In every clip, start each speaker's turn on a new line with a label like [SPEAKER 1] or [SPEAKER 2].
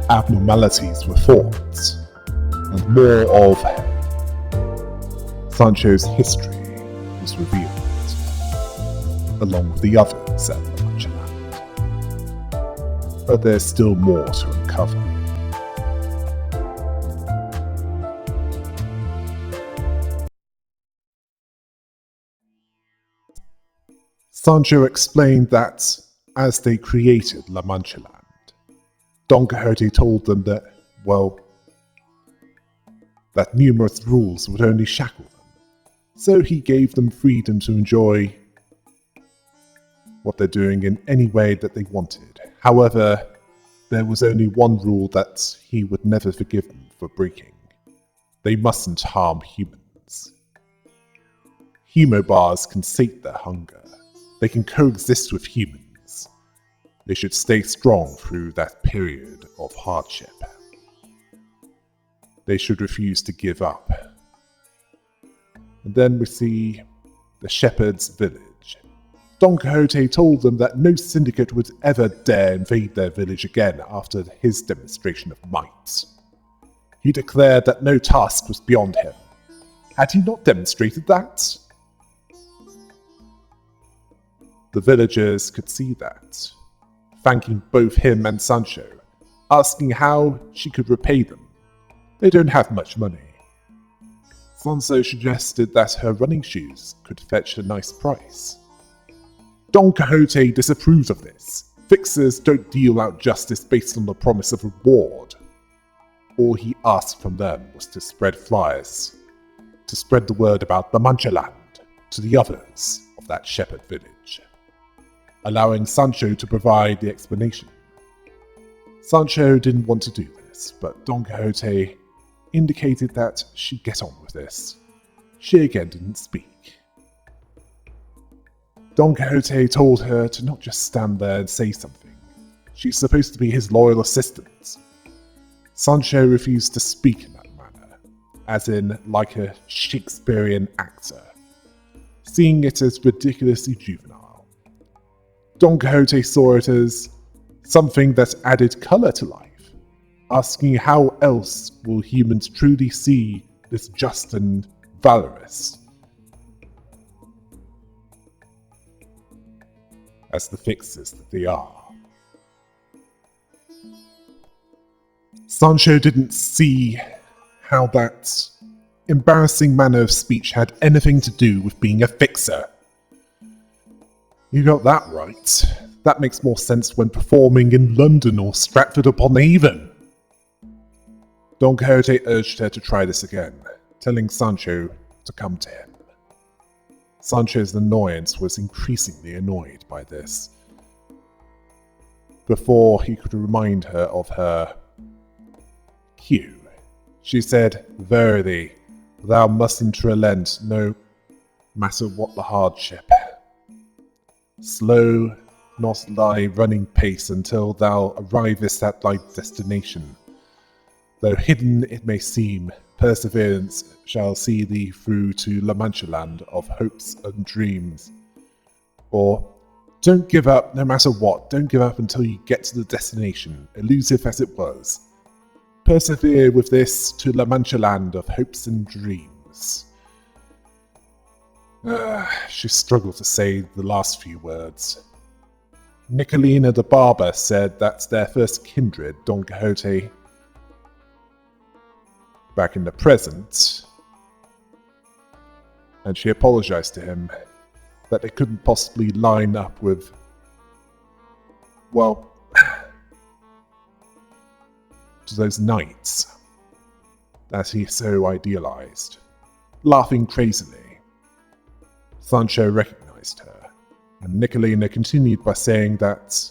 [SPEAKER 1] abnormalities were thought, and more of Sancho's history was revealed, along with the others at Manchaland. But there's still more to uncover. Sancho explained that as they created La Manchaland, Don Quixote told them that, well, that numerous rules would only shackle them. So he gave them freedom to enjoy what they're doing in any way that they wanted. However, there was only one rule that he would never forgive them for breaking. They mustn't harm humans. Humobars can sate their hunger. They can coexist with humans. They should stay strong through that period of hardship. They should refuse to give up. And then we see the shepherd's village. Don Quixote told them that no syndicate would ever dare invade their village again after his demonstration of might. He declared that no task was beyond him. Had he not demonstrated that? The villagers could see that, thanking both him and Sancho, asking how she could repay them. They don't have much money. Sancho suggested that her running shoes could fetch a nice price. Don Quixote disapproved of this. Fixers don't deal out justice based on the promise of reward. All he asked from them was to spread flyers, to spread the word about the Manchaland to the others of that shepherd village, allowing Sancho to provide the explanation. Sancho didn't want to do this, but Don Quixote indicated that she'd get on with this. She again didn't speak. Don Quixote told her to not just stand there and say something. She's supposed to be his loyal assistant. Sancho refused to speak in that manner, as in like a Shakespearean actor, seeing it as ridiculously juvenile. Don Quixote saw it as something that added colour to life, asking how else will humans truly see this just and valorous as the fixers that they are. Sancho didn't see how that embarrassing manner of speech had anything to do with being a fixer. You got that right. That makes more sense when performing in London or Stratford-upon-Avon. Don Quixote urged her to try this again, telling Sancho to come to him. Sancho's annoyance was increasingly annoyed by this. Before he could remind her of her cue, she said, "Verily, thou mustn't relent, no matter what the hardship. Slow not thy running pace until thou arrivest at thy destination. Though hidden it may seem, perseverance shall see thee through to La Manchaland of hopes and dreams." Or, don't give up no matter what, don't give up until you get to the destination, elusive as it was. Persevere with this to La Manchaland of hopes and dreams. She struggled to say the last few words. Nicolina the barber said that's their first kindred, Don Quixote. Back in the present, and she apologized to him that they couldn't possibly line up with, well, to those knights that he so idealized. Laughing crazily, Sancho recognized her, and Nicolina continued by saying that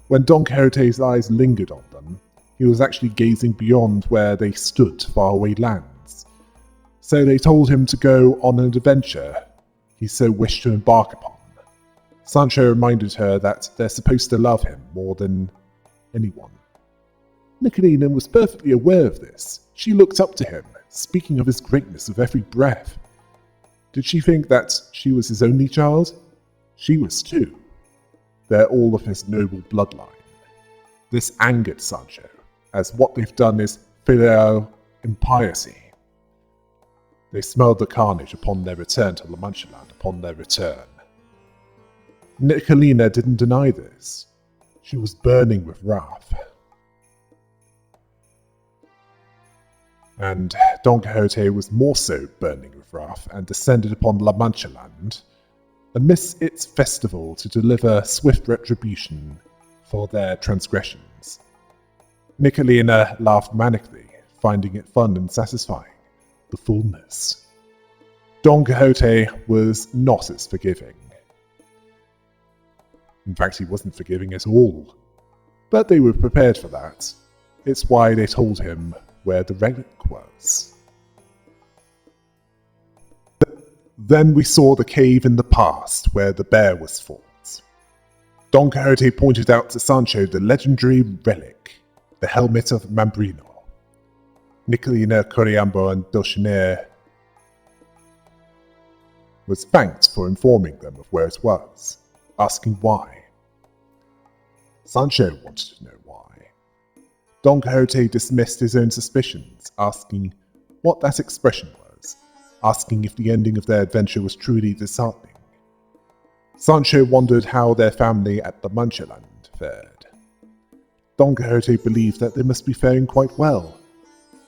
[SPEAKER 1] when Don Quixote's eyes lingered on them, he was actually gazing beyond where they stood faraway lands. So they told him to go on an adventure he so wished to embark upon. Sancho reminded her that they're supposed to love him more than anyone. Nicolina was perfectly aware of this. She looked up to him, speaking of his greatness with every breath. Did she think that she was his only child? She was too. They're all of his noble bloodline. This angered Sancho. as what they've done is filial impiety. They smelled the carnage upon their return to Manchaland upon their return. Nicolina didn't deny this. She was burning with wrath. And Don Quixote was more so burning with wrath and descended upon La Manchaland amidst its festival to deliver swift retribution for their transgressions. Nicolina laughed manically, finding it fun and satisfying, the fullness. Don Quixote was not as forgiving. In fact, he wasn't forgiving at all. But they were prepared for that. It's why they told him where the relic was. Then we saw the cave in the past where the bear was fought. Don Quixote pointed out to Sancho the legendary relic, the helmet of Mambrino. Nicolina, Coriambo, and Dulcinea was thanked for informing them of where it was, asking why. Sancho wanted to know why. Don Quixote dismissed his own suspicions, asking what that expression was, asking if the ending of their adventure was truly disheartening. Sancho wondered how their family at the Manchaland fared. Don Quixote believed that they must be faring quite well,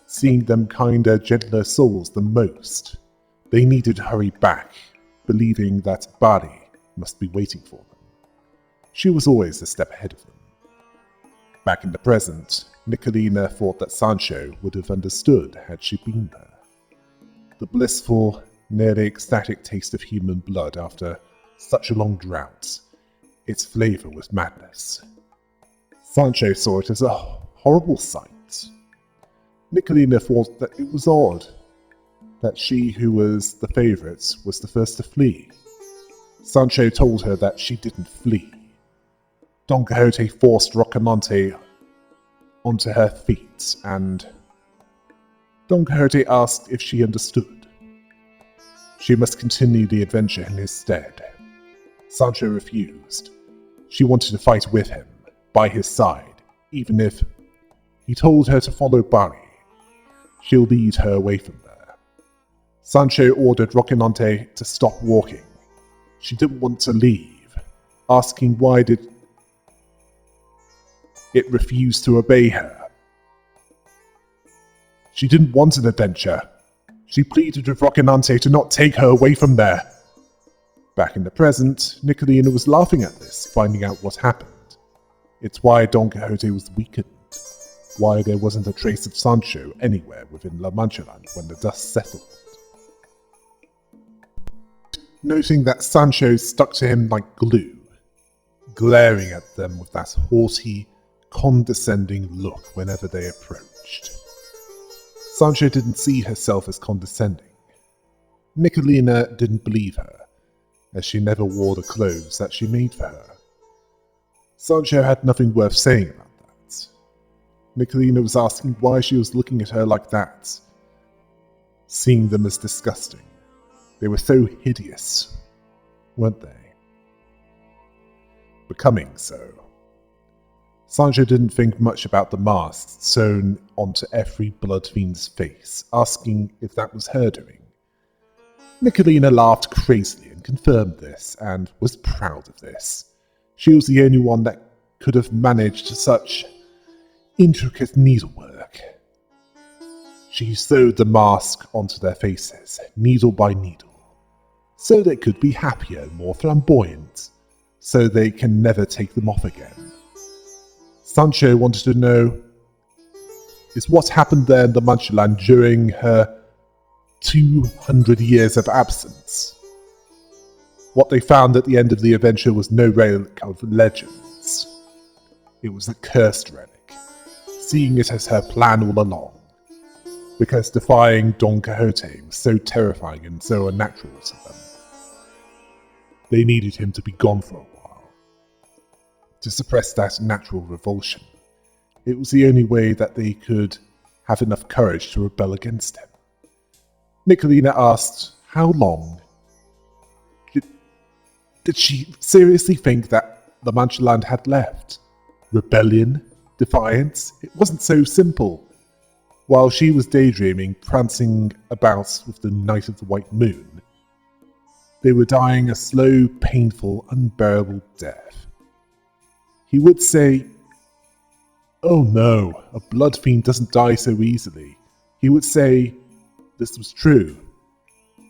[SPEAKER 1] seeing them kinder, gentler souls than most. They needed to hurry back, believing that Bari must be waiting for them. She was always a step ahead of them. Back in the present, Nicolina thought that Sancho would have understood had she been there. The blissful, nearly ecstatic taste of human blood after such a long drought, its flavour was madness. Sancho saw it as a horrible sight. Nicolina thought that it was odd that she who was the favourite was the first to flee. Sancho told her that she didn't flee. Don Quixote forced Rocinante onto her feet, and Don Quixote asked if she understood. She must continue the adventure in his stead. Sancho refused. She wanted to fight with him, by his side, even if he told her to follow Bari. She'll lead her away from there. Sancho ordered Rocinante to stop walking. She didn't want to leave, asking why did it refuse to obey her. She didn't want an adventure. She pleaded with Rocinante to not take her away from there. Back in the present, Nicolina was laughing at this, finding out what happened. It's why Don Quixote was weakened, why there wasn't a trace of Sancho anywhere within La Manchaland when the dust settled. Noting that Sancho stuck to him like glue, glaring at them with that haughty, condescending look whenever they approached. Sancho didn't see herself as condescending. Nicolina didn't believe her, as she never wore the clothes that she made for her. Sancho had nothing worth saying about that. Nicolina was asking why she was looking at her like that, seeing them as disgusting. They were so hideous, weren't they? Becoming so. Sancho didn't think much about the mask sewn onto every blood fiend's face, asking if that was her doing. Nicolina laughed crazily and confirmed this, and was proud of this. She was the only one that could have managed such intricate needlework. She sewed the mask onto their faces, needle by needle, so they could be happier and more flamboyant, so they can never take them off again. Sancho wanted to know is what happened there in the Manchaland during her 200 years of absence. What they found at the end of the adventure was no relic of legends. It was a cursed relic, seeing it as her plan all along, because defying Don Quixote was so terrifying and so unnatural to them. They needed him to be gone for a while, to suppress that natural revulsion. It was the only way that they could have enough courage to rebel against him. Nicolina asked, how long? Did she seriously think that the Manchaland had left? Rebellion? defiant. It wasn't so simple. While she was daydreaming, prancing about with the night of the white moon, they were dying a slow, painful, unbearable death. He would say, "Oh no, a blood fiend doesn't die so easily." He would say this was true,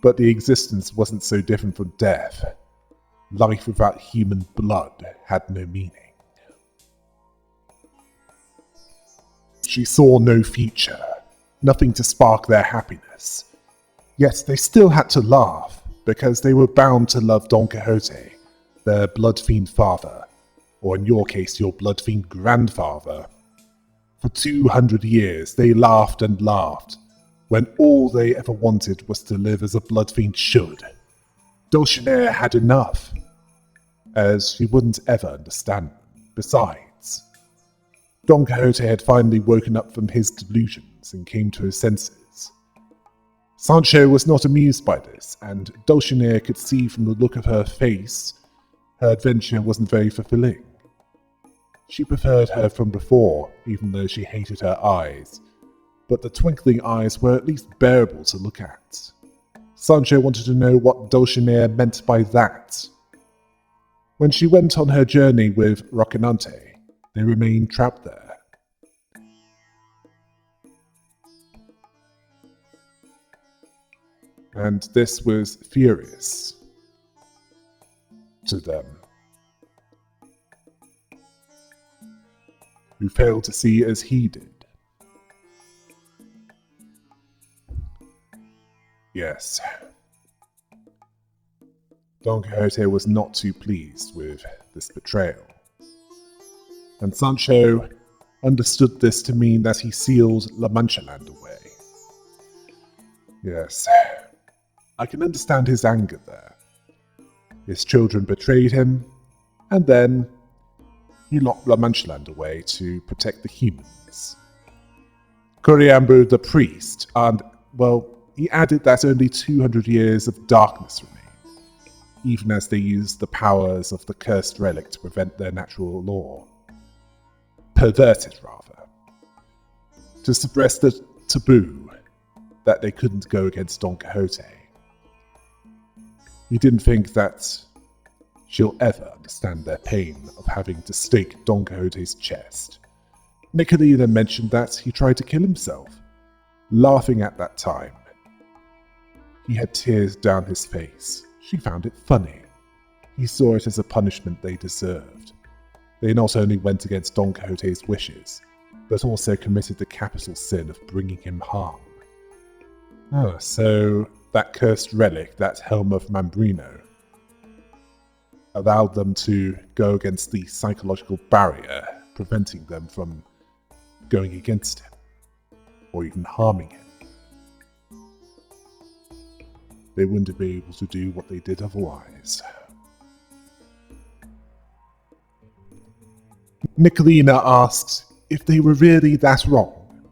[SPEAKER 1] but the existence wasn't so different from death. Life without human blood had no meaning. She saw no future, nothing to spark their happiness. Yet they still had to laugh, because they were bound to love Don Quixote, their blood fiend father, or in your case, your blood fiend grandfather. For 200 years they laughed and laughed, when all they ever wanted was to live as a blood fiend should. Dulcinea had enough, as she wouldn't ever understand them. Besides, Don Quixote had finally woken up from his delusions and came to his senses. Sancho was not amused by this, and Dulcinea could see from the look of her face her adventure wasn't very fulfilling. She preferred her from before, even though she hated her eyes, but the twinkling eyes were at least bearable to look at. Sancho wanted to know what Dulcinea meant by that. When she went on her journey with Rocinante, they remained trapped there. And this was furious to them, who failed to see as he did. Yes, Don Quixote was not too pleased with this betrayal, and Sancho understood this to mean that he sealed Manchaland away. Yes, I can understand his anger there. His children betrayed him, and then he locked Manchaland away to protect the humans. Coriambo the priest, and, well, he added that only 200 years of darkness remained, even as they used the powers of the cursed relic to prevent their natural law. Perverted, rather. To suppress the taboo that they couldn't go against Don Quixote. He didn't think that she'll ever understand their pain of having to stake Don Quixote's chest. Nicolina mentioned that he tried to kill himself, laughing at that time. He had tears down his face. She found it funny. He saw it as a punishment they deserved. They not only went against Don Quixote's wishes, but also committed the capital sin of bringing him harm. Oh, so that cursed relic, that helm of Mambrino, allowed them to go against the psychological barrier, preventing them from going against him, or even harming him. They wouldn't be able to do what they did otherwise. Nicolina asked if they were really that wrong.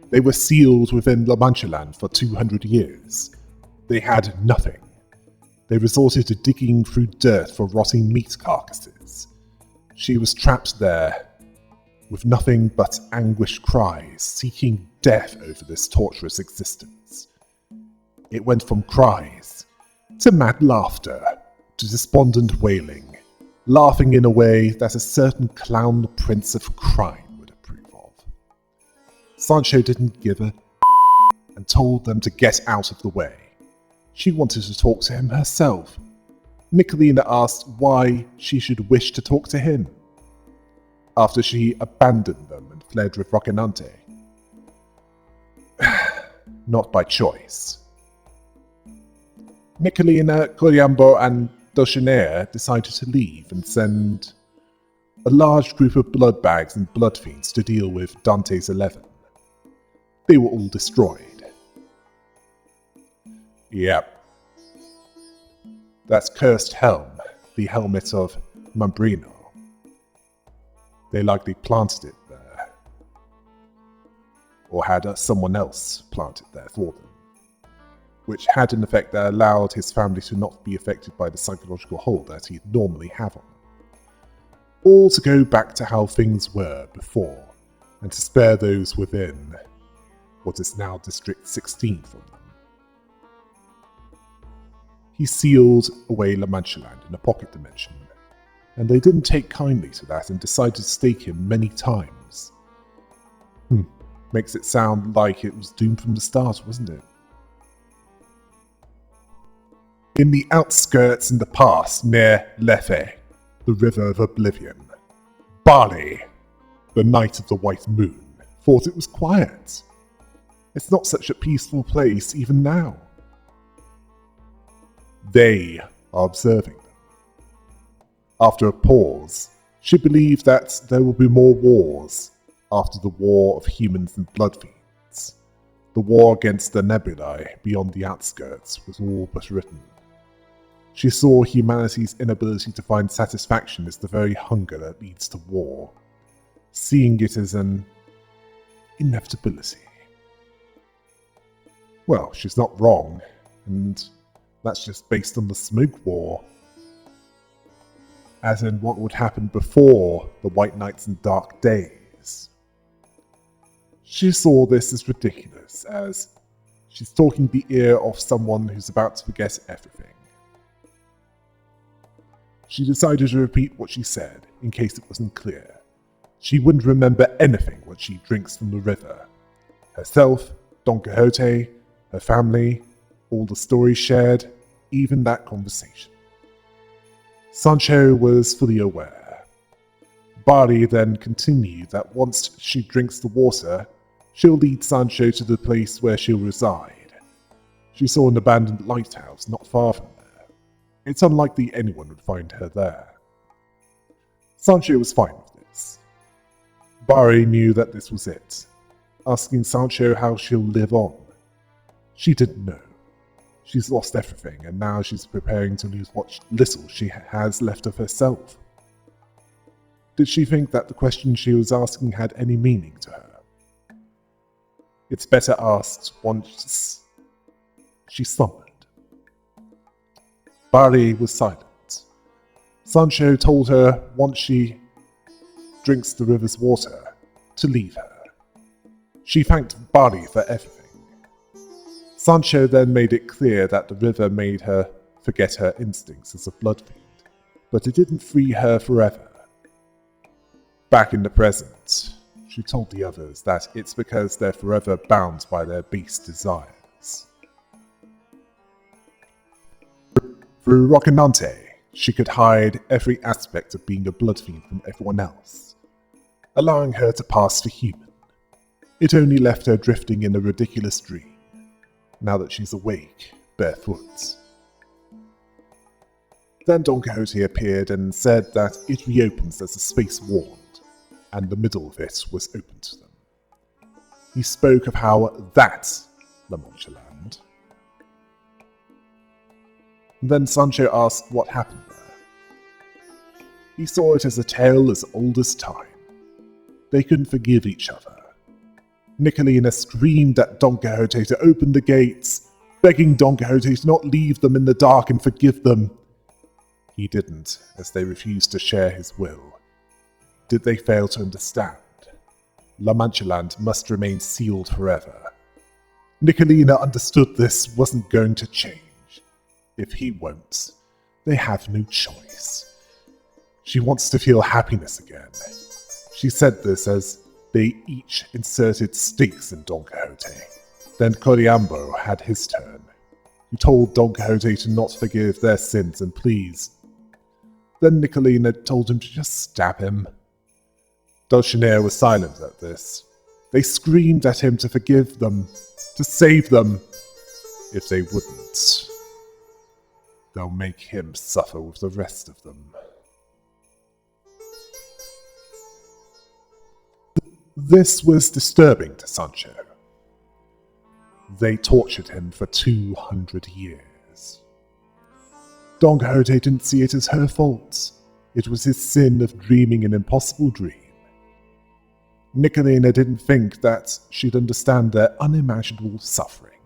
[SPEAKER 1] They were sealed within La Manchaland for 200 years. They had nothing. They resorted to digging through dirt for rotting meat carcasses. She was trapped there with nothing but anguished cries, seeking death over this torturous existence. It went from cries to mad laughter to despondent wailing, laughing in a way that a certain clown prince of crime would approve of. Sancho didn't give a and told them to get out of the way. She wanted to talk to him herself. Nicolina asked why she should wish to talk to him, after she abandoned them and fled with Rocinante. Not by choice. Nicolina, Coriambo, and Dulcinea decided to leave and send a large group of blood bags and blood fiends to deal with Dante's 11. They were all destroyed. Yep. That cursed helm, the helmet of Mambrino. They likely planted it there. Or had someone else plant it there for them, which had an effect that allowed his family to not be affected by the psychological hold that he'd normally have on them. All to go back to how things were before, and to spare those within what is now District 16 from them. He sealed away Manchaland in a pocket dimension, and they didn't take kindly to that and decided to stake him many times. Makes it sound like it was doomed from the start, wasn't it? In the outskirts in the past, near Lethe, the River of Oblivion, Barley, the Knight of the White Moon, thought it was quiet. It's not such a peaceful place even now. They are observing them. After a pause, she believed that there will be more wars after the war of humans and bloodfiends. The war against the nebulae beyond the outskirts was all but written. She saw humanity's inability to find satisfaction as the very hunger that leads to war, seeing it as an inevitability. Well, she's not wrong, and that's just based on the Smoke War, as in what would happen before the White Knights and Dark Days. She saw this as ridiculous, as she's talking the ear of someone who's about to forget everything. She decided to repeat what she said, in case it wasn't clear. She wouldn't remember anything when she drinks from the river. Herself, Don Quixote, her family, all the stories shared, even that conversation. Sancho was fully aware. Barley then continued that once she drinks the water, she'll lead Sancho to the place where she'll reside. She saw an abandoned lighthouse not far from there. It's unlikely anyone would find her there. Sancho was fine with this. Barley knew that this was it, asking Sancho how she'll live on. She didn't know. She's lost everything, and now she's preparing to lose what little she has left of herself. Did she think that the question she was asking had any meaning to her? It's better asked once she stumbled. Barley was silent. Sancho told her once she drinks the river's water to leave her. She thanked Barley for everything. Sancho then made it clear that the river made her forget her instincts as a bloodfiend, but it didn't free her forever. Back in the present, she told the others that it's because they're forever bound by their base desires. Through Rocinante, she could hide every aspect of being a bloodfiend from everyone else, allowing her to pass for human. It only left her drifting in a ridiculous dream, now that she's awake, barefoot. Then Don Quixote appeared and said that it reopens as a space wand, and the middle of it was open to them. He spoke of how that's the Manchaland. Then Sancho asked what happened there. He saw it as a tale as old as time. They couldn't forgive each other. Nicolina screamed at Don Quixote to open the gates, begging Don Quixote to not leave them in the dark and forgive them. He didn't, as they refused to share his will. Did they fail to understand? La Manchaland must remain sealed forever. Nicolina understood this wasn't going to change. If he won't, they have no choice. She wants to feel happiness again. She said this as they each inserted stakes in Don Quixote. Then Coriambo had his turn. He told Don Quixote to not forgive their sins and please. Then Nicolina told him to just stab him. Dulcinea was silent at this. They screamed at him to forgive them, to save them. If they wouldn't, they'll make him suffer with the rest of them. This was disturbing to Sancho. They tortured him for 200 years. Don Quixote didn't see it as her fault. It was his sin of dreaming an impossible dream. Nicolina didn't think that she'd understand their unimaginable suffering.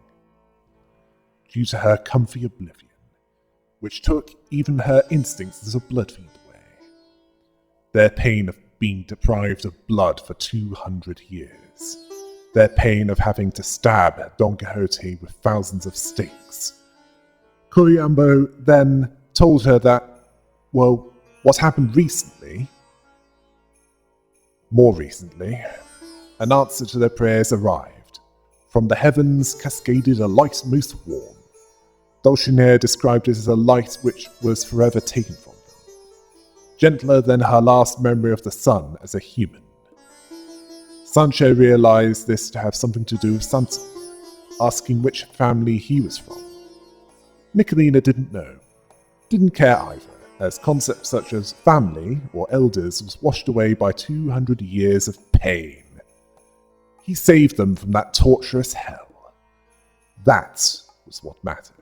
[SPEAKER 1] Due to her comfy oblivion, which took even her instincts as a bloodfiend away. Their pain of being deprived of blood for 200 years. Their pain of having to stab Don Quixote with thousands of stakes. Coriambo then told her that, well, what happened recently, more recently, an answer to their prayers arrived. From the heavens cascaded a light most warm. Dulcinea described it as a light which was forever taken from them, gentler than her last memory of the sun as a human. Sancho realized this to have something to do with Sanson, asking which family he was from. Nicolina didn't know, didn't care either, as concepts such as family or elders was washed away by 200 years of pain. He saved them from that torturous hell. That was what mattered.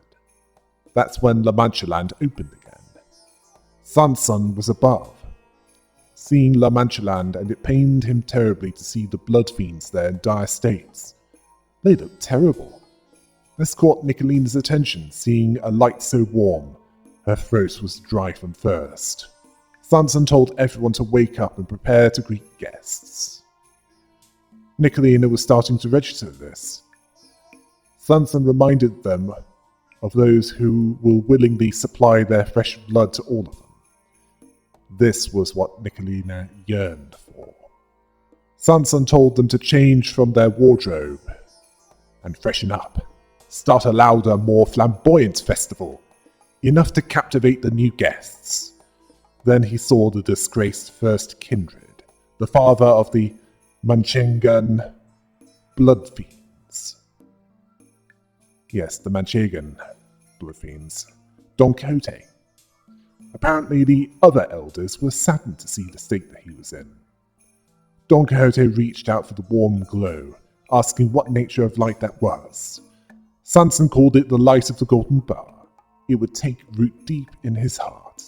[SPEAKER 1] That's when La Manchaland opened again. Sanson was above, seeing La Manchaland, and it pained him terribly to see the blood fiends there in dire states. They looked terrible. This caught Nicolina's attention, seeing a light so warm. Her throat was dry from thirst. Sanson told everyone to wake up and prepare to greet guests. Nicolina was starting to register this. Sanson reminded them of those who will willingly supply their fresh blood to all of them. This was what Nicolina yearned for. Sanson told them to change from their wardrobe and freshen up. Start a louder, more flamboyant festival, enough to captivate the new guests. Then he saw the disgraced first kindred, the father of the Manchaland blood fiends. Yes, the Manchaland blood fiends. Don Quixote. Apparently the other elders were saddened to see the state that he was in. Don Quixote reached out for the warm glow, asking what nature of light that was. Sanson called it the light of the golden bar. It would take root deep in his heart,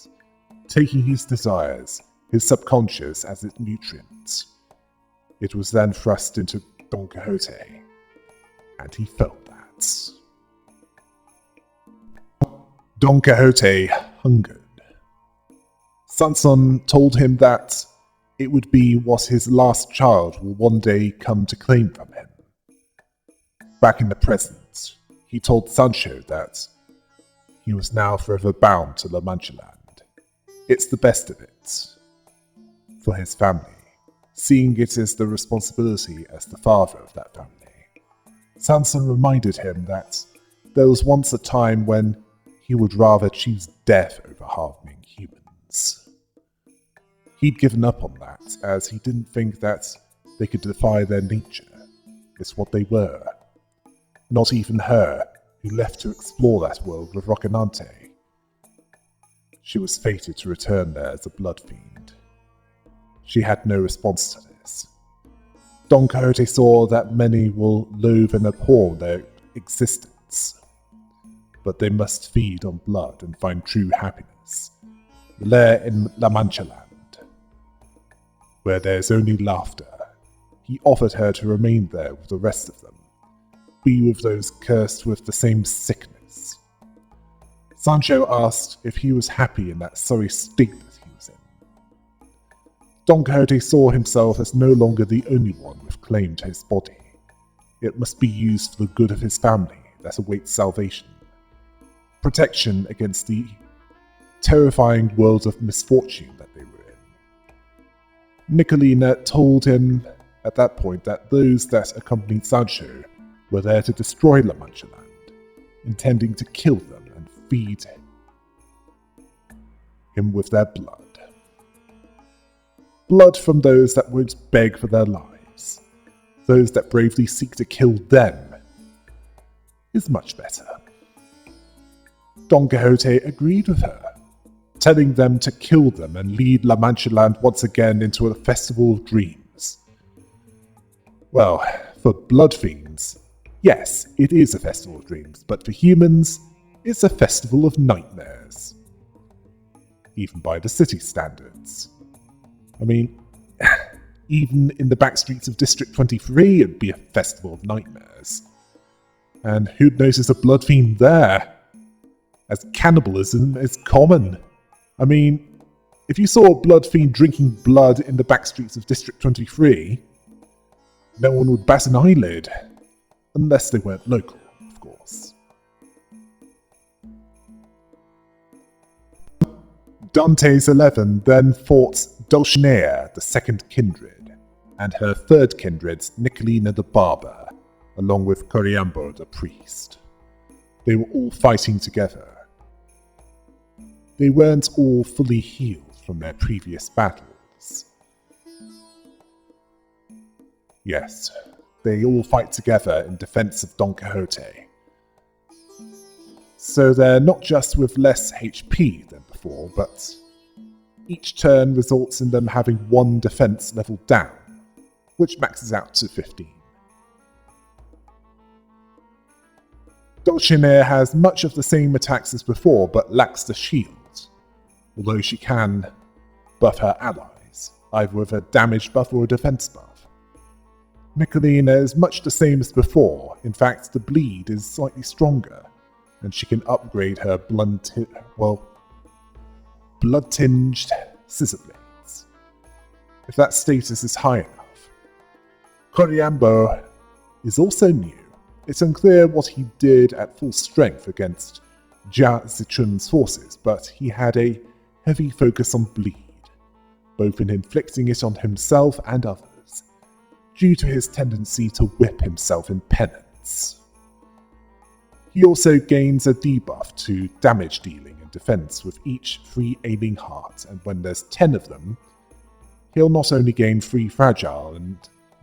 [SPEAKER 1] taking his desires, his subconscious as its nutrients. It was then thrust into Don Quixote, and he felt that. Don Quixote hungered. Sanson told him that it would be what his last child will one day come to claim from him. Back in the present, he told Sancho that he was now forever bound to La Manchaland. It's the best of it. For his family, seeing it as the responsibility as the father of that family. Sanson reminded him that there was once a time when he would rather choose death over hardening humans. He'd given up on that, as he didn't think that they could defy their nature. It's what they were. Not even her, who left to explore that world with Rocinante. She was fated to return there as a blood fiend. She had no response to this. Don Quixote saw that many will loathe and abhor their existence, but they must feed on blood and find true happiness. There in La Manchaland, where there's only laughter, he offered her to remain there with the rest of them, be with those cursed with the same sickness. Sancho asked if he was happy in that sorry state that he was in. Don Quixote saw himself as no longer the only one with claim to his body. It must be used for the good of his family that awaits salvation. Protection against the terrifying world of misfortune that they were in. Nicolina told him at that point that those that accompanied Sancho were there to destroy La Manchaland, intending to kill them and feed him with their blood. Blood from those that won't beg for their lives, those that bravely seek to kill them, is much better. Don Quixote agreed with her, telling them to kill them and lead La Manchaland once again into a festival of dreams. Well, for blood fiends, yes, it is a festival of dreams, but for humans, it's a festival of nightmares. Even by the city standards. I mean, even in the back streets of District 23, it'd be a festival of nightmares. And who'd notice a blood fiend there? As cannibalism is common. I mean, If you saw a blood fiend drinking blood in the back streets of District 23, no one would bat an eyelid. Unless they weren't local, of course. Dante's 11 then fought Dulcinea, the second kindred, and her third kindred, Nicolina the barber, along with Coriambo the priest. They were all fighting together. They weren't all fully healed from their previous battles. Yes, they all fight together in defense of Don Quixote. So they're not just with less HP than before, but each turn results in them having one defense level down, which maxes out to 15. Dulcinea has much of the same attacks as before, but lacks the shield, although she can buff her allies, either with a damage buff or a defense buff. Nicolina is much the same as before. In fact, the bleed is slightly stronger, and she can upgrade her blood-tinged scissor blades, if that status is high enough. Coriambo is also new. It's unclear what he did at full strength against Jia Zichun's forces, but he had a heavy focus on bleed, both in inflicting it on himself and others, due to his tendency to whip himself in penance. He also gains a debuff to damage dealing and defense with each 3 aiming heart, and when there's 10 of them, he'll not only gain 3 fragile and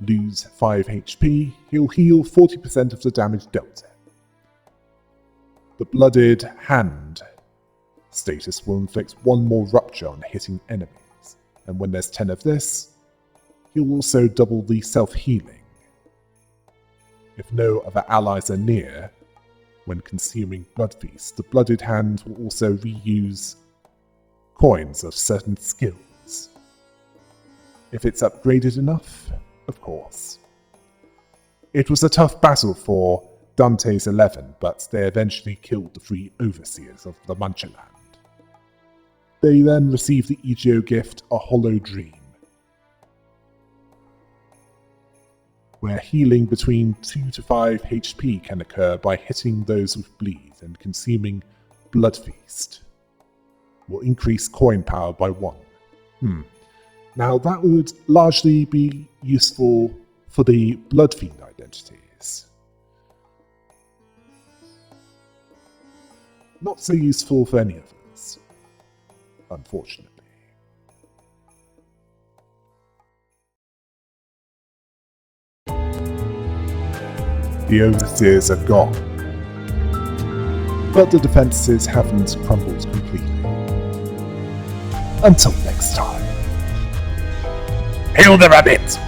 [SPEAKER 1] lose 5 HP, he'll heal 40% of the damage dealt him. The blooded hand status will inflict 1 more rupture on hitting enemies, and when there's 10 of this, he'll also double the self-healing. If no other allies are near, when consuming Blood Feast, the blooded hand will also reuse coins of certain skills. If it's upgraded enough, of course. It was a tough battle for Dante's 11, but they eventually killed the 3 overseers of the Manchaland. They then received the Egeo gift, a Hollow Dream, where healing between 2 to 5 HP can occur by hitting those with bleed, and consuming Blood Feast will increase coin power by 1. Now that would largely be useful for the Blood Fiend identities. Not so useful for any others, unfortunately. The overseers are gone, but the defences haven't crumbled completely. Until next time. Hail the rabbit!